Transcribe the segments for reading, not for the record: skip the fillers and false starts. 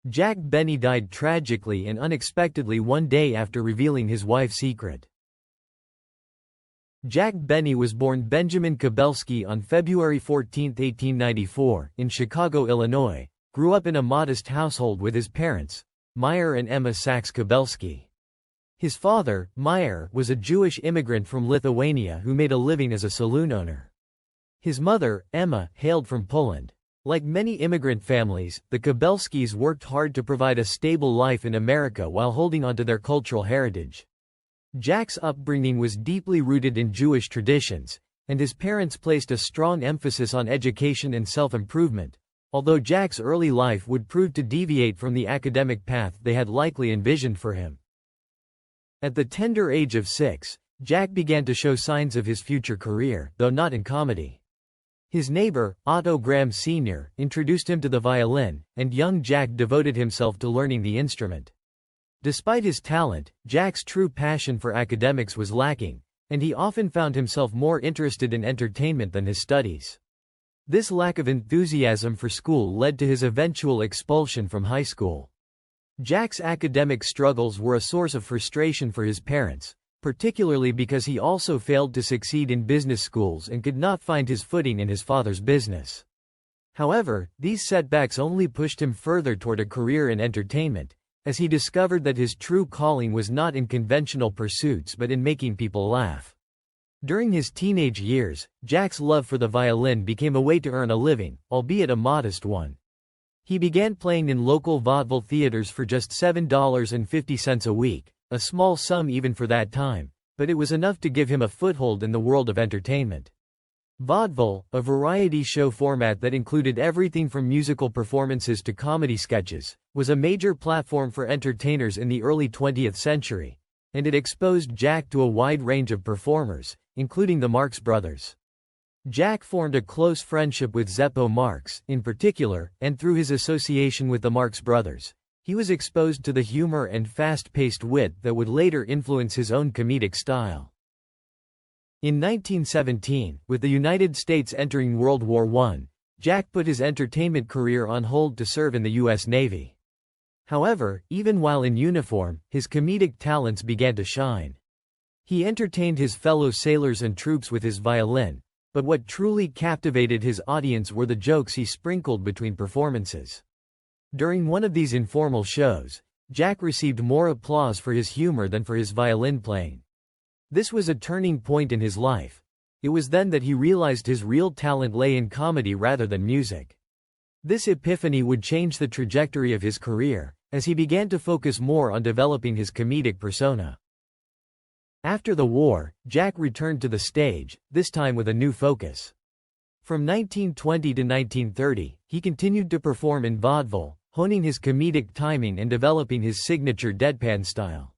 Jack Benny died tragically and unexpectedly one day after revealing his wife's secret. Jack Benny was born Benjamin Kubelski on February 14, 1894, in Chicago, Illinois, grew up in a modest household with his parents, Meyer and Emma Sachs Kubelski. His father, Meyer, was a Jewish immigrant from Lithuania who made a living as a saloon owner. His mother, Emma, hailed from Poland. Like many immigrant families, the Kubelskis worked hard to provide a stable life in America while holding onto their cultural heritage. Jack's upbringing was deeply rooted in Jewish traditions, and his parents placed a strong emphasis on education and self-improvement, although Jack's early life would prove to deviate from the academic path they had likely envisioned for him. At the tender age of 6, Jack began to show signs of his future career, though not in comedy. His neighbor, Otto Graham Sr., introduced him to the violin, and young Jack devoted himself to learning the instrument. Despite his talent, Jack's true passion for academics was lacking, and he often found himself more interested in entertainment than his studies. This lack of enthusiasm for school led to his eventual expulsion from high school. Jack's academic struggles were a source of frustration for his parents, particularly because he also failed to succeed in business schools and could not find his footing in his father's business. However, these setbacks only pushed him further toward a career in entertainment, as he discovered that his true calling was not in conventional pursuits but in making people laugh. During his teenage years, Jack's love for the violin became a way to earn a living, albeit a modest one. He began playing in local vaudeville theaters for just $7.50 a week, a small sum even for that time, but it was enough to give him a foothold in the world of entertainment. Vaudeville, a variety show format that included everything from musical performances to comedy sketches, was a major platform for entertainers in the early 20th century, and it exposed Jack to a wide range of performers, including the Marx Brothers. Jack formed a close friendship with Zeppo Marx, in particular, and through his association with the Marx Brothers, he was exposed to the humor and fast-paced wit that would later influence his own comedic style. In 1917, with the United States entering World War I, Jack put his entertainment career on hold to serve in the U.S. Navy. However, even while in uniform, his comedic talents began to shine. He entertained his fellow sailors and troops with his violin, but what truly captivated his audience were the jokes he sprinkled between performances. During one of these informal shows, Jack received more applause for his humor than for his violin playing. This was a turning point in his life. It was then that he realized his real talent lay in comedy rather than music. This epiphany would change the trajectory of his career, as he began to focus more on developing his comedic persona. After the war, Jack returned to the stage, this time with a new focus. From 1920 to 1930, he continued to perform in vaudeville, honing his comedic timing and developing his signature deadpan style.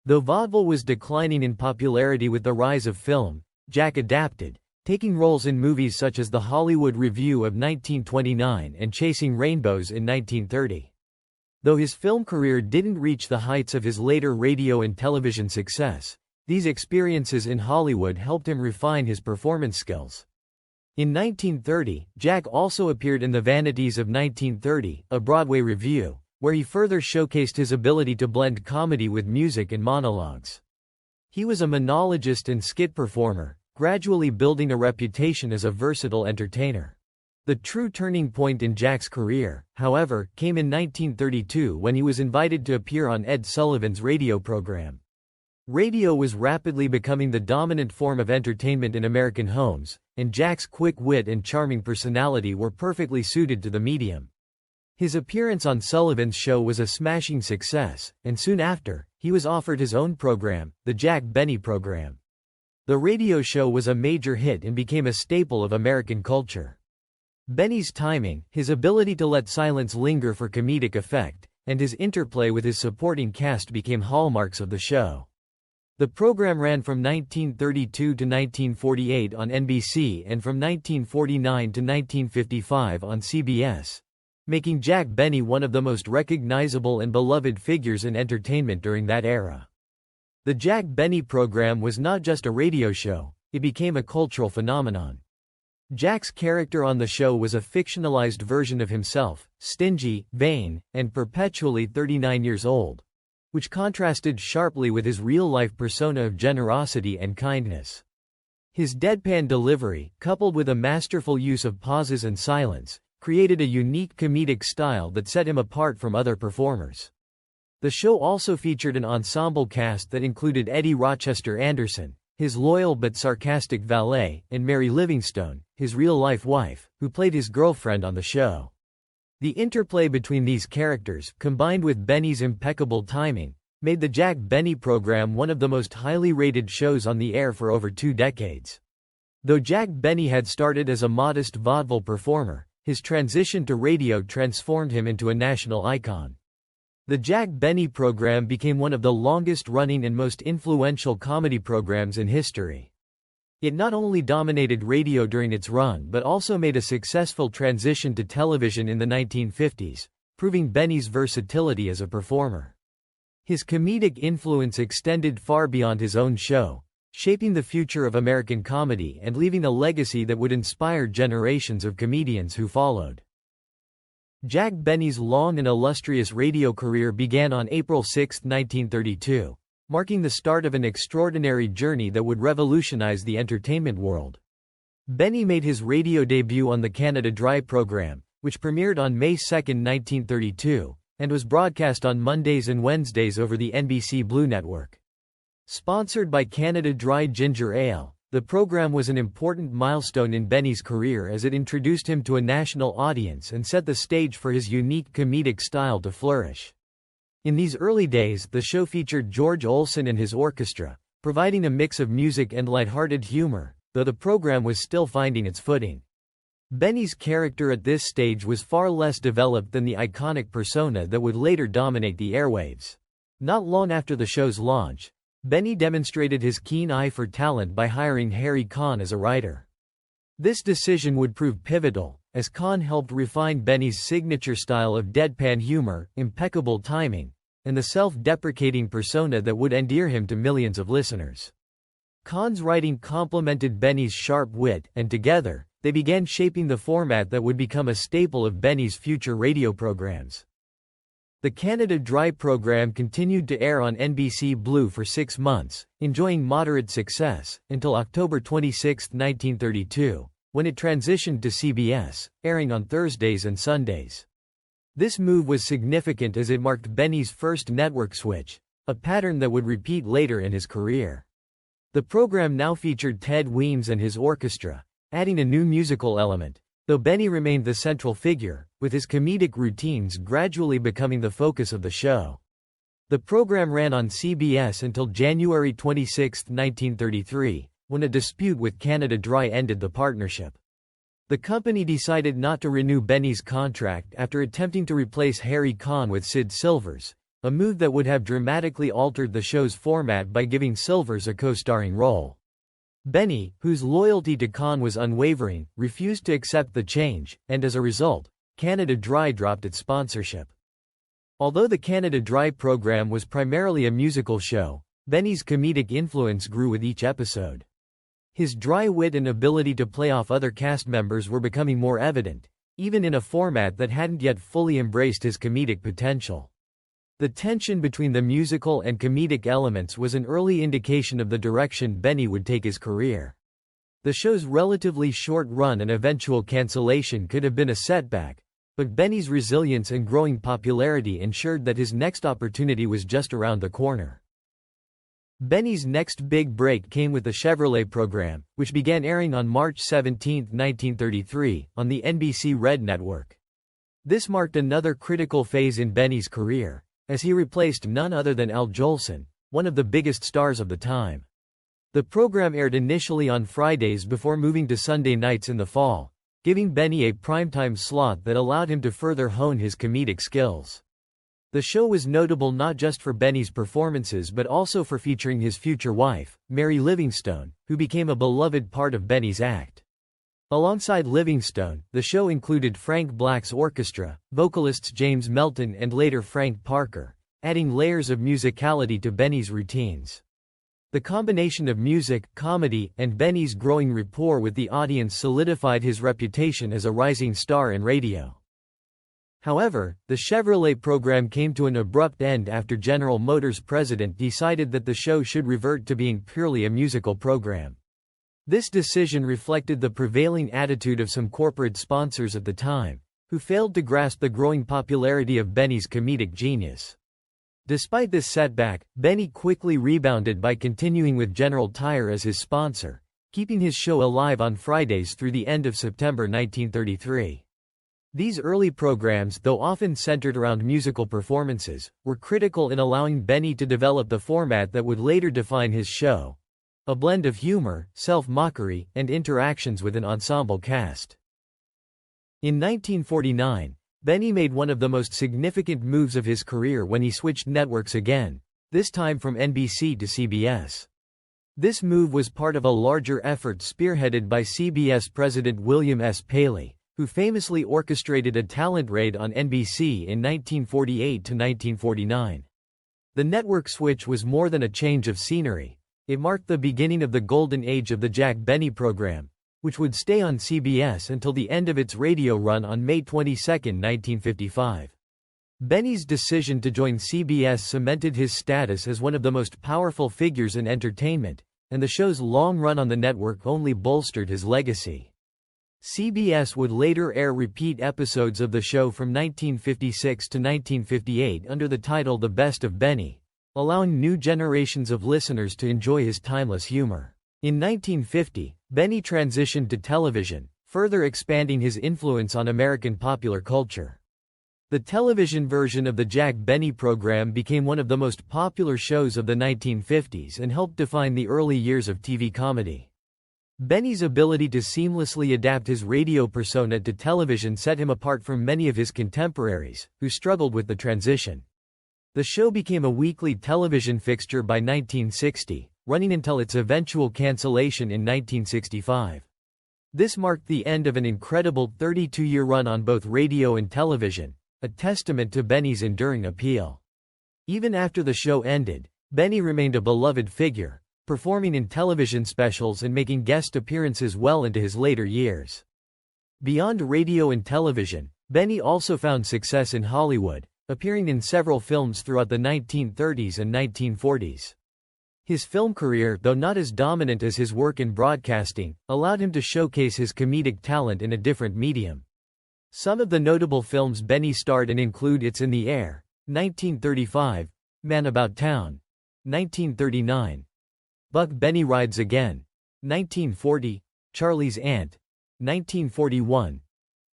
Though vaudeville was declining in popularity with the rise of film, Jack adapted, taking roles in movies such as The Hollywood Review of 1929 and Chasing Rainbows in 1930. Though his film career didn't reach the heights of his later radio and television success, these experiences in Hollywood helped him refine his performance skills. In 1930, Jack also appeared in The Vanities of 1930, a Broadway revue, where he further showcased his ability to blend comedy with music and monologues. He was a monologist and skit performer, gradually building a reputation as a versatile entertainer. The true turning point in Jack's career, however, came in 1932 when he was invited to appear on Ed Sullivan's radio program. Radio was rapidly becoming the dominant form of entertainment in American homes, and Jack's quick wit and charming personality were perfectly suited to the medium. His appearance on Sullivan's show was a smashing success, and soon after, he was offered his own program, the Jack Benny Program. The radio show was a major hit and became a staple of American culture. Benny's timing, his ability to let silence linger for comedic effect, and his interplay with his supporting cast became hallmarks of the show. The program ran from 1932 to 1948 on NBC and from 1949 to 1955 on CBS, making Jack Benny one of the most recognizable and beloved figures in entertainment during that era. The Jack Benny program was not just a radio show, it became a cultural phenomenon. Jack's character on the show was a fictionalized version of himself, stingy, vain, and perpetually 39 years old, which contrasted sharply with his real-life persona of generosity and kindness. His deadpan delivery, coupled with a masterful use of pauses and silence, created a unique comedic style that set him apart from other performers. The show also featured an ensemble cast that included Eddie Rochester Anderson, his loyal but sarcastic valet, and Mary Livingstone, his real-life wife, who played his girlfriend on the show. The interplay between these characters, combined with Benny's impeccable timing, made the Jack Benny program one of the most highly rated shows on the air for over 2 decades. Though Jack Benny had started as a modest vaudeville performer, his transition to radio transformed him into a national icon. The Jack Benny program became one of the longest-running and most influential comedy programs in history. It not only dominated radio during its run but also made a successful transition to television in the 1950s, proving Benny's versatility as a performer. His comedic influence extended far beyond his own show, shaping the future of American comedy and leaving a legacy that would inspire generations of comedians who followed. Jack Benny's long and illustrious radio career began on April 6, 1932, marking the start of an extraordinary journey that would revolutionize the entertainment world. Benny made his radio debut on the Canada Dry program, which premiered on May 2, 1932, and was broadcast on Mondays and Wednesdays over the NBC Blue Network. Sponsored by Canada Dry Ginger Ale, the program was an important milestone in Benny's career as it introduced him to a national audience and set the stage for his unique comedic style to flourish. In these early days, the show featured George Olson and his orchestra, providing a mix of music and lighthearted humor, though the program was still finding its footing. Benny's character at this stage was far less developed than the iconic persona that would later dominate the airwaves. Not long after the show's launch, Benny demonstrated his keen eye for talent by hiring Harry Conn as a writer. This decision would prove pivotal, as Conn helped refine Benny's signature style of deadpan humor, impeccable timing, and the self-deprecating persona that would endear him to millions of listeners. Conn's writing complemented Benny's sharp wit, and together, they began shaping the format that would become a staple of Benny's future radio programs. The Canada Dry program continued to air on NBC Blue for 6 months, enjoying moderate success, until October 26, 1932, when it transitioned to CBS, airing on Thursdays and Sundays. This move was significant as it marked Benny's first network switch, a pattern that would repeat later in his career. The program now featured Ted Weems and his orchestra, adding a new musical element, though Benny remained the central figure, with his comedic routines gradually becoming the focus of the show. The program ran on CBS until January 26, 1933, when a dispute with Canada Dry ended the partnership. The company decided not to renew Benny's contract after attempting to replace Harry Conn with Sid Silvers, a move that would have dramatically altered the show's format by giving Silvers a co-starring role. Benny, whose loyalty to Conn was unwavering, refused to accept the change, and as a result, Canada Dry dropped its sponsorship. Although the Canada Dry program was primarily a musical show, Benny's comedic influence grew with each episode. His dry wit and ability to play off other cast members were becoming more evident, even in a format that hadn't yet fully embraced his comedic potential. The tension between the musical and comedic elements was an early indication of the direction Benny would take his career. The show's relatively short run and eventual cancellation could have been a setback, but Benny's resilience and growing popularity ensured that his next opportunity was just around the corner. Benny's next big break came with the Chevrolet program, which began airing on March 17, 1933, on the NBC Red Network. This marked another critical phase in Benny's career, as he replaced none other than Al Jolson, one of the biggest stars of the time. The program aired initially on Fridays before moving to Sunday nights in the fall, giving Benny a primetime slot that allowed him to further hone his comedic skills. The show was notable not just for Benny's performances but also for featuring his future wife, Mary Livingstone, who became a beloved part of Benny's act. Alongside Livingstone, the show included Frank Black's orchestra, vocalists James Melton and later Frank Parker, adding layers of musicality to Benny's routines. The combination of music, comedy, and Benny's growing rapport with the audience solidified his reputation as a rising star in radio. However, the Chevrolet program came to an abrupt end after General Motors president decided that the show should revert to being purely a musical program. This decision reflected the prevailing attitude of some corporate sponsors at the time, who failed to grasp the growing popularity of Benny's comedic genius. Despite this setback, Benny quickly rebounded by continuing with General Tire as his sponsor, keeping his show alive on Fridays through the end of September 1933. These early programs, though often centered around musical performances, were critical in allowing Benny to develop the format that would later define his show, a blend of humor, self-mockery, and interactions with an ensemble cast. In 1949, Benny made one of the most significant moves of his career when he switched networks again, this time from NBC to CBS. This move was part of a larger effort spearheaded by CBS President William S. Paley, who famously orchestrated a talent raid on NBC in 1948 to 1949. The network switch was more than a change of scenery. It marked the beginning of the golden age of the Jack Benny program, which would stay on CBS until the end of its radio run on May 22, 1955. Benny's decision to join CBS cemented his status as one of the most powerful figures in entertainment, and the show's long run on the network only bolstered his legacy. CBS would later air repeat episodes of the show from 1956 to 1958 under the title The Best of Benny, allowing new generations of listeners to enjoy his timeless humor. In 1950, Benny transitioned to television, further expanding his influence on American popular culture. The television version of the Jack Benny program became one of the most popular shows of the 1950s and helped define the early years of TV comedy. Benny's ability to seamlessly adapt his radio persona to television set him apart from many of his contemporaries, who struggled with the transition. The show became a weekly television fixture by 1960, running until its eventual cancellation in 1965. This marked the end of an incredible 32-year run on both radio and television, a testament to Benny's enduring appeal. Even after the show ended, Benny remained a beloved figure, performing in television specials and making guest appearances well into his later years. Beyond radio and television, Benny also found success in Hollywood, appearing in several films throughout the 1930s and 1940s. His film career, though not as dominant as his work in broadcasting, allowed him to showcase his comedic talent in a different medium. Some of the notable films Benny starred in include It's in the Air, 1935, Man About Town, 1939, Buck Benny Rides Again, 1940, Charlie's Aunt, 1941,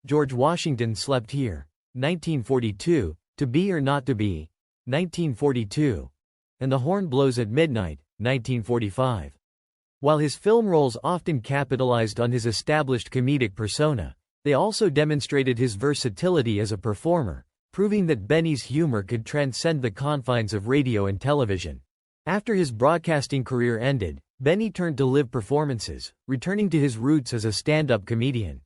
George Washington Slept Here, 1942, To Be or Not to Be, 1942, and The Horn Blows at Midnight, 1945. While his film roles often capitalized on his established comedic persona, they also demonstrated his versatility as a performer, proving that Benny's humor could transcend the confines of radio and television. After his broadcasting career ended, Benny turned to live performances, returning to his roots as a stand-up comedian.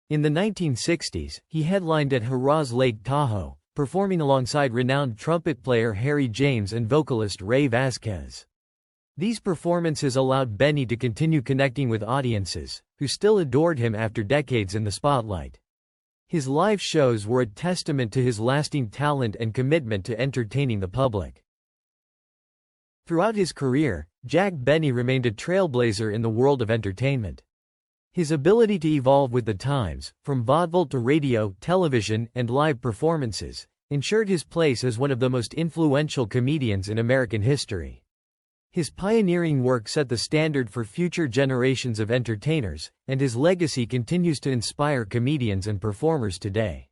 In the 1960s, he headlined at Hurrah's Lake Tahoe, performing alongside renowned trumpet player Harry James and vocalist Ray Vasquez. These performances allowed Benny to continue connecting with audiences, who still adored him after decades in the spotlight. His live shows were a testament to his lasting talent and commitment to entertaining the public. Throughout his career, Jack Benny remained a trailblazer in the world of entertainment. His ability to evolve with the times, from vaudeville to radio, television, and live performances, ensured his place as one of the most influential comedians in American history. His pioneering work set the standard for future generations of entertainers, and his legacy continues to inspire comedians and performers today.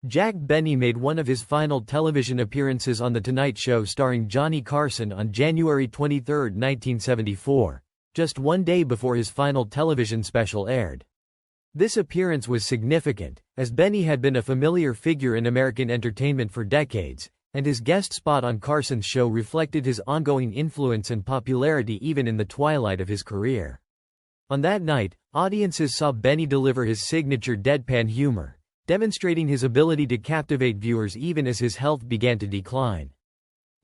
Jack Benny made one of his final television appearances on The Tonight Show starring Johnny Carson on January 23, 1974, just one day before his final television special aired. This appearance was significant, as Benny had been a familiar figure in American entertainment for decades, and his guest spot on Carson's show reflected his ongoing influence and popularity even in the twilight of his career. On that night, audiences saw Benny deliver his signature deadpan humor, demonstrating his ability to captivate viewers even as his health began to decline.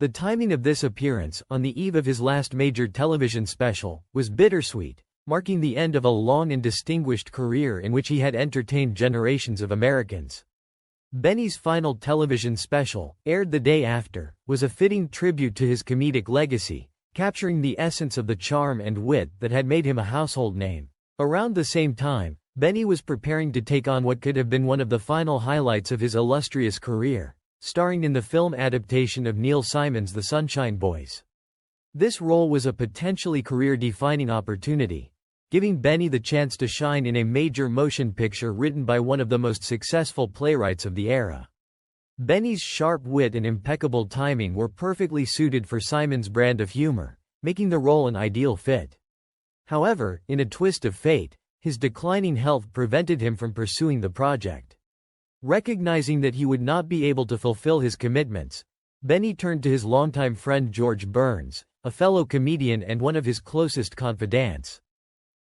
The timing of this appearance, on the eve of his last major television special, was bittersweet, marking the end of a long and distinguished career in which he had entertained generations of Americans. Benny's final television special, aired the day after, was a fitting tribute to his comedic legacy, capturing the essence of the charm and wit that had made him a household name. Around the same time, Benny was preparing to take on what could have been one of the final highlights of his illustrious career, starring in the film adaptation of Neil Simon's The Sunshine Boys. This role was a potentially career-defining opportunity, giving Benny the chance to shine in a major motion picture written by one of the most successful playwrights of the era. Benny's sharp wit and impeccable timing were perfectly suited for Simon's brand of humor, making the role an ideal fit. However, in a twist of fate, his declining health prevented him from pursuing the project. Recognizing that he would not be able to fulfill his commitments, Benny turned to his longtime friend George Burns, a fellow comedian and one of his closest confidants.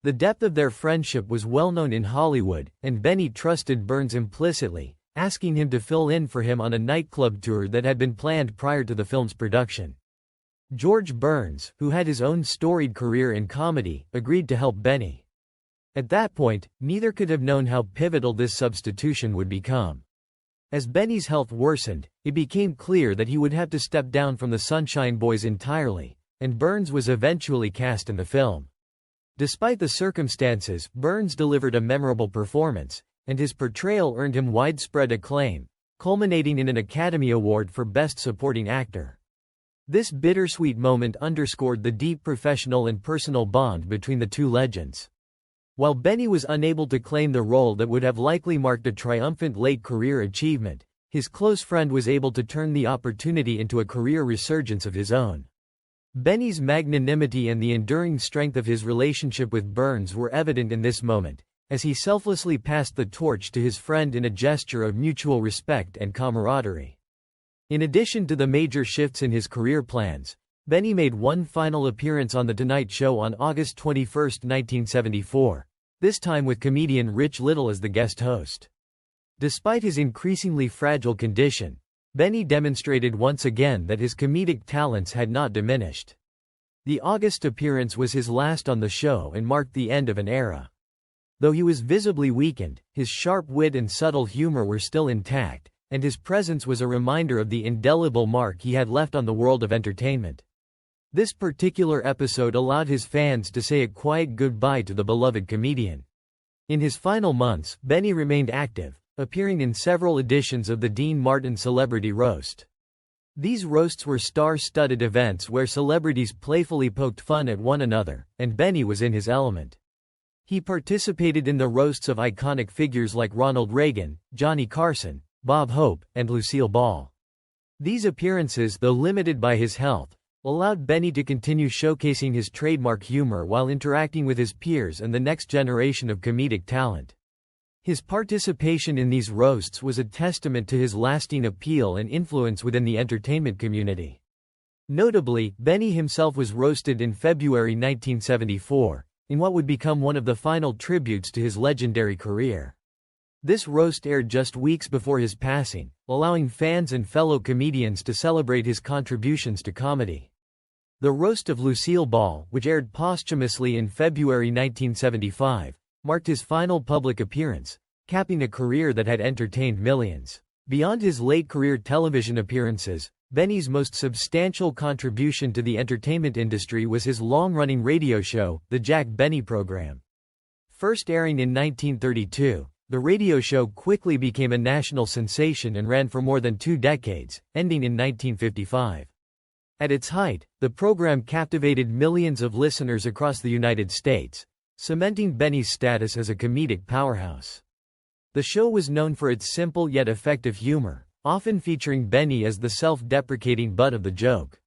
The depth of their friendship was well known in Hollywood, and Benny trusted Burns implicitly, asking him to fill in for him on a nightclub tour that had been planned prior to the film's production. George Burns, who had his own storied career in comedy, agreed to help Benny. At that point, neither could have known how pivotal this substitution would become. As Benny's health worsened, it became clear that he would have to step down from the Sunshine Boys entirely, and Burns was eventually cast in the film. Despite the circumstances, Burns delivered a memorable performance, and his portrayal earned him widespread acclaim, culminating in an Academy Award for Best Supporting Actor. This bittersweet moment underscored the deep professional and personal bond between the two legends. While Benny was unable to claim the role that would have likely marked a triumphant late career achievement, his close friend was able to turn the opportunity into a career resurgence of his own. Benny's magnanimity and the enduring strength of his relationship with Burns were evident in this moment, as he selflessly passed the torch to his friend in a gesture of mutual respect and camaraderie. In addition to the major shifts in his career plans, Benny made one final appearance on The Tonight Show on August 21, 1974, this time with comedian Rich Little as the guest host. Despite his increasingly fragile condition, Benny demonstrated once again that his comedic talents had not diminished. The August appearance was his last on the show and marked the end of an era. Though he was visibly weakened, his sharp wit and subtle humor were still intact, and his presence was a reminder of the indelible mark he had left on the world of entertainment. This particular episode allowed his fans to say a quiet goodbye to the beloved comedian. In his final months, Benny remained active, appearing in several editions of the Dean Martin Celebrity Roast. These roasts were star-studded events where celebrities playfully poked fun at one another, and Benny was in his element. He participated in the roasts of iconic figures like Ronald Reagan, Johnny Carson, Bob Hope, and Lucille Ball. These appearances, though limited by his health, allowed Benny to continue showcasing his trademark humor while interacting with his peers and the next generation of comedic talent. His participation in these roasts was a testament to his lasting appeal and influence within the entertainment community. Notably, Benny himself was roasted in February 1974, in what would become one of the final tributes to his legendary career. This roast aired just weeks before his passing, allowing fans and fellow comedians to celebrate his contributions to comedy. The roast of Lucille Ball, which aired posthumously in February 1975, marked his final public appearance, capping a career that had entertained millions. Beyond his late career television appearances, Benny's most substantial contribution to the entertainment industry was his long-running radio show, The Jack Benny Program. First airing in 1932, the radio show quickly became a national sensation and ran for more than 2 decades, ending in 1955. At its height, the program captivated millions of listeners across the United States, cementing Benny's status as a comedic powerhouse. The show was known for its simple yet effective humor, often featuring Benny as the self-deprecating butt of the joke.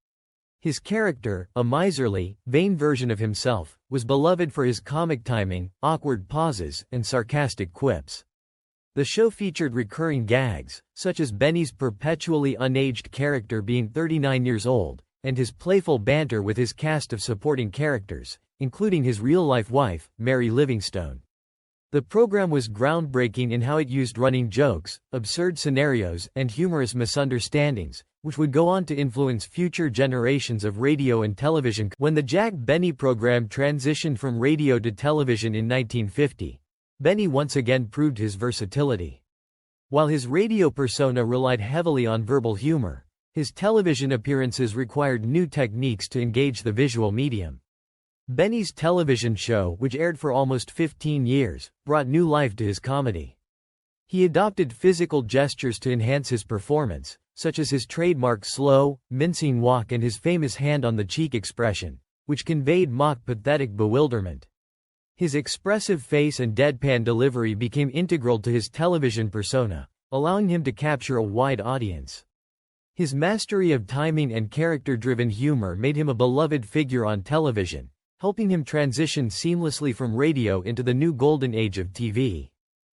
His character, a miserly, vain version of himself, was beloved for his comic timing, awkward pauses, and sarcastic quips. The show featured recurring gags, such as Benny's perpetually unaged character being 39 years old, and his playful banter with his cast of supporting characters, including his real-life wife, Mary Livingstone. The program was groundbreaking in how it used running jokes, absurd scenarios, and humorous misunderstandings, which would go on to influence future generations of radio and television. When the Jack Benny program transitioned from radio to television in 1950, Benny once again proved his versatility. While his radio persona relied heavily on verbal humor, his television appearances required new techniques to engage the visual medium. Benny's television show, which aired for almost 15 years, brought new life to his comedy. He adopted physical gestures to enhance his performance, such as his trademark slow, mincing walk and his famous hand-on-the-cheek expression, which conveyed mock pathetic bewilderment. His expressive face and deadpan delivery became integral to his television persona, allowing him to capture a wide audience. His mastery of timing and character-driven humor made him a beloved figure on television, helping him transition seamlessly from radio into the new golden age of TV.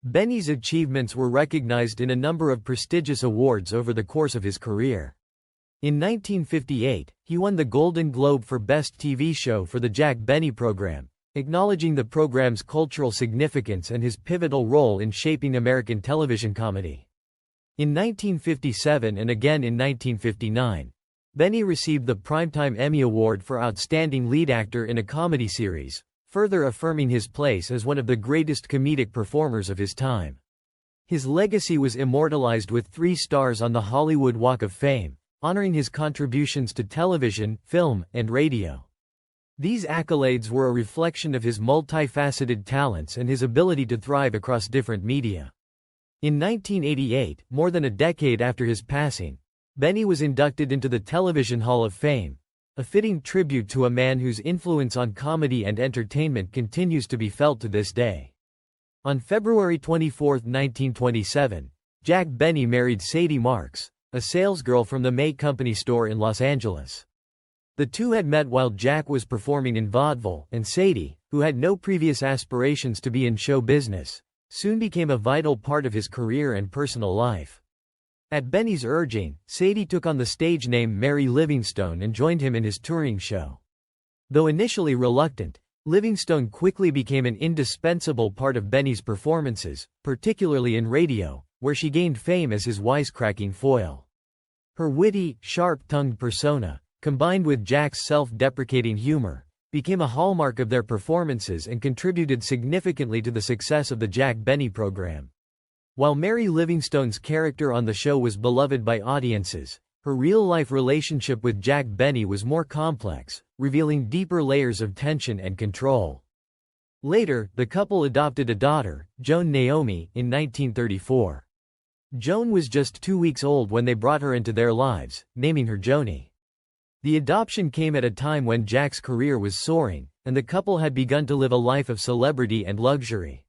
Benny's achievements were recognized in a number of prestigious awards over the course of his career. In 1958, he won the Golden Globe for Best TV Show for the Jack Benny program, acknowledging the program's cultural significance and his pivotal role in shaping American television comedy. In 1957 and again in 1959, Benny received the Primetime Emmy Award for Outstanding Lead Actor in a Comedy Series, further affirming his place as one of the greatest comedic performers of his time. His legacy was immortalized with 3 stars on the Hollywood Walk of Fame, honoring his contributions to television, film, and radio. These accolades were a reflection of his multifaceted talents and his ability to thrive across different media. In 1988, more than a decade after his passing, Benny was inducted into the Television Hall of Fame, a fitting tribute to a man whose influence on comedy and entertainment continues to be felt to this day. On February 24, 1927, Jack Benny married Sadie Marks, a salesgirl from the May Company store in Los Angeles. The two had met while Jack was performing in vaudeville, and Sadie, who had no previous aspirations to be in show business, soon became a vital part of his career and personal life. At Benny's urging, Sadie took on the stage name Mary Livingstone and joined him in his touring show. Though initially reluctant, Livingstone quickly became an indispensable part of Benny's performances, particularly in radio, where she gained fame as his wisecracking foil. Her witty, sharp-tongued persona, combined with Jack's self-deprecating humor, became a hallmark of their performances and contributed significantly to the success of the Jack Benny program. While Mary Livingstone's character on the show was beloved by audiences, her real-life relationship with Jack Benny was more complex, revealing deeper layers of tension and control. Later, the couple adopted a daughter, Joan Naomi, in 1934. Joan was just 2 weeks old when they brought her into their lives, naming her Joni. The adoption came at a time when Jack's career was soaring, and the couple had begun to live a life of celebrity and luxury.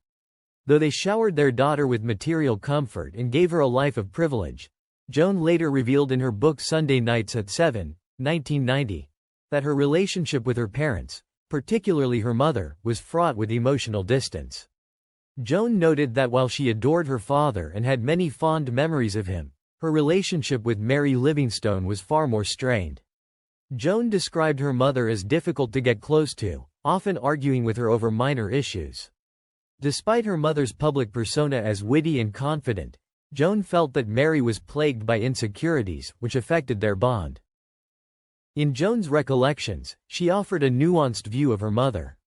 Though they showered their daughter with material comfort and gave her a life of privilege, Joan later revealed in her book Sunday Nights at 7, 1990, that her relationship with her parents, particularly her mother, was fraught with emotional distance. Joan noted that while she adored her father and had many fond memories of him, her relationship with Mary Livingstone was far more strained. Joan described her mother as difficult to get close to, often arguing with her over minor issues. Despite her mother's public persona as witty and confident, Joan felt that Mary was plagued by insecurities, which affected their bond. In Joan's recollections, she offered a nuanced view of her mother.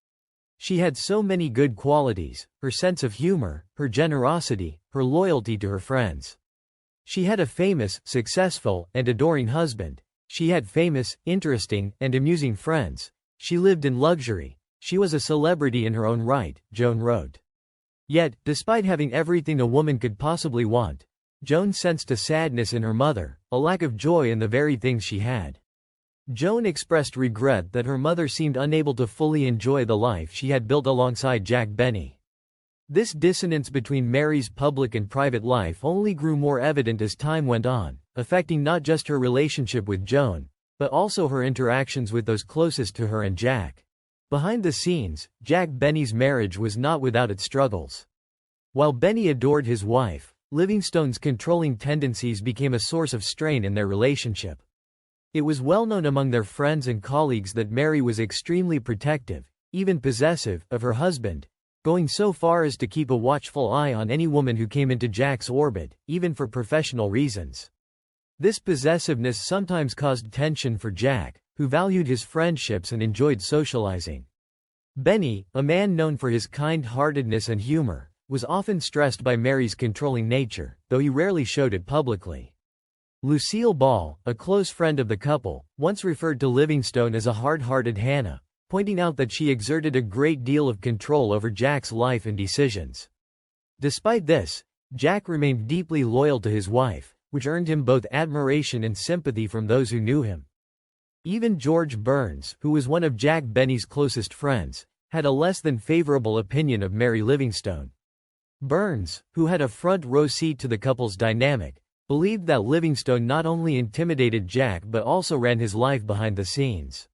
She had so many good qualities: her sense of humor, her generosity, her loyalty to her friends. She had a famous, successful, and adoring husband. She had famous, interesting, and amusing friends. She lived in luxury. She was a celebrity in her own right, Joan wrote. Yet, despite having everything a woman could possibly want, Joan sensed a sadness in her mother, a lack of joy in the very things she had. Joan expressed regret that her mother seemed unable to fully enjoy the life she had built alongside Jack Benny. This dissonance between Mary's public and private life only grew more evident as time went on, affecting not just her relationship with Joan, but also her interactions with those closest to her and Jack. Behind the scenes, Jack Benny's marriage was not without its struggles. While Benny adored his wife, Livingstone's controlling tendencies became a source of strain in their relationship. It was well known among their friends and colleagues that Mary was extremely protective, even possessive, of her husband, going so far as to keep a watchful eye on any woman who came into Jack's orbit, even for professional reasons. This possessiveness sometimes caused tension for Jack, who valued his friendships and enjoyed socializing. Benny, a man known for his kind-heartedness and humor, was often stressed by Mary's controlling nature, though he rarely showed it publicly. Lucille Ball, a close friend of the couple, once referred to Livingstone as a hard-hearted Hannah, pointing out that she exerted a great deal of control over Jack's life and decisions. Despite this, Jack remained deeply loyal to his wife, which earned him both admiration and sympathy from those who knew him. Even George Burns, who was one of Jack Benny's closest friends, had a less than favorable opinion of Mary Livingstone. Burns, who had a front-row seat to the couple's dynamic, believed that Livingstone not only intimidated Jack but also ran his life behind the scenes.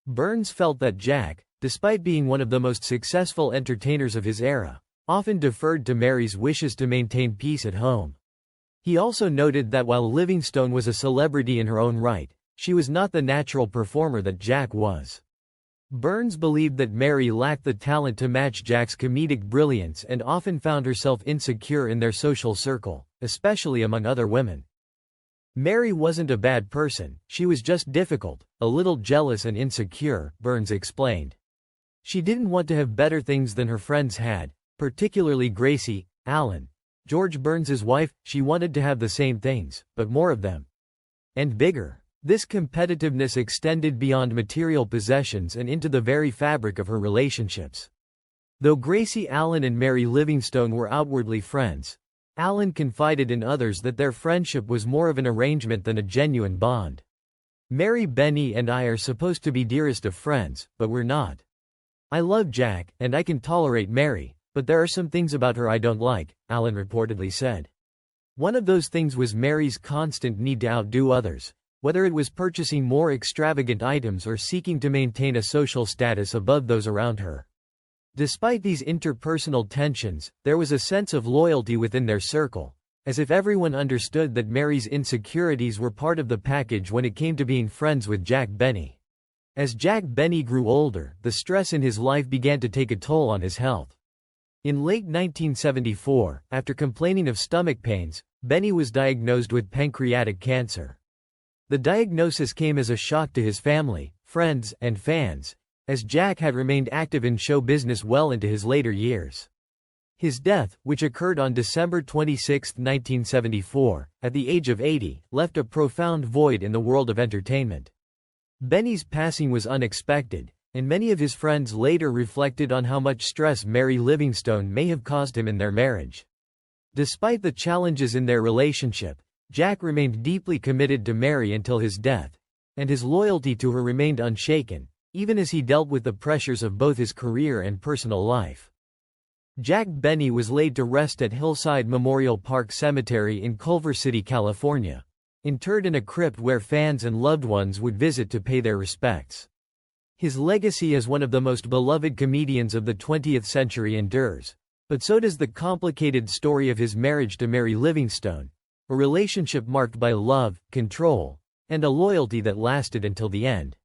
Burns felt that Jack, despite being one of the most successful entertainers of his era, often deferred to Mary's wishes to maintain peace at home. He also noted that while Livingstone was a celebrity in her own right, she was not the natural performer that Jack was. Burns believed that Mary lacked the talent to match Jack's comedic brilliance and often found herself insecure in their social circle, especially among other women. Mary wasn't a bad person, she was just difficult, a little jealous and insecure, Burns explained. She didn't want to have better things than her friends had, particularly Gracie, Allen, George Burns's wife. She wanted to have the same things, but more of them. And bigger. This competitiveness extended beyond material possessions and into the very fabric of her relationships. Though Gracie Allen and Mary Livingstone were outwardly friends, Allen confided in others that their friendship was more of an arrangement than a genuine bond. Mary, Benny and I are supposed to be dearest of friends, but we're not. I love Jack, and I can tolerate Mary, but there are some things about her I don't like, Allen reportedly said. One of those things was Mary's constant need to outdo others, whether it was purchasing more extravagant items or seeking to maintain a social status above those around her. Despite these interpersonal tensions, there was a sense of loyalty within their circle, as if everyone understood that Mary's insecurities were part of the package when it came to being friends with Jack Benny. As Jack Benny grew older, the stress in his life began to take a toll on his health. In late 1974, after complaining of stomach pains, Benny was diagnosed with pancreatic cancer. The diagnosis came as a shock to his family, friends, and fans, as Jack had remained active in show business well into his later years. His death, which occurred on December 26, 1974, at the age of 80, left a profound void in the world of entertainment. Benny's passing was unexpected, and many of his friends later reflected on how much stress Mary Livingstone may have caused him in their marriage. Despite the challenges in their relationship, Jack remained deeply committed to Mary until his death, and his loyalty to her remained unshaken, even as he dealt with the pressures of both his career and personal life. Jack Benny was laid to rest at Hillside Memorial Park Cemetery in Culver City, California, interred in a crypt where fans and loved ones would visit to pay their respects. His legacy as one of the most beloved comedians of the 20th century endures, but so does the complicated story of his marriage to Mary Livingstone, a relationship marked by love, control, and a loyalty that lasted until the end.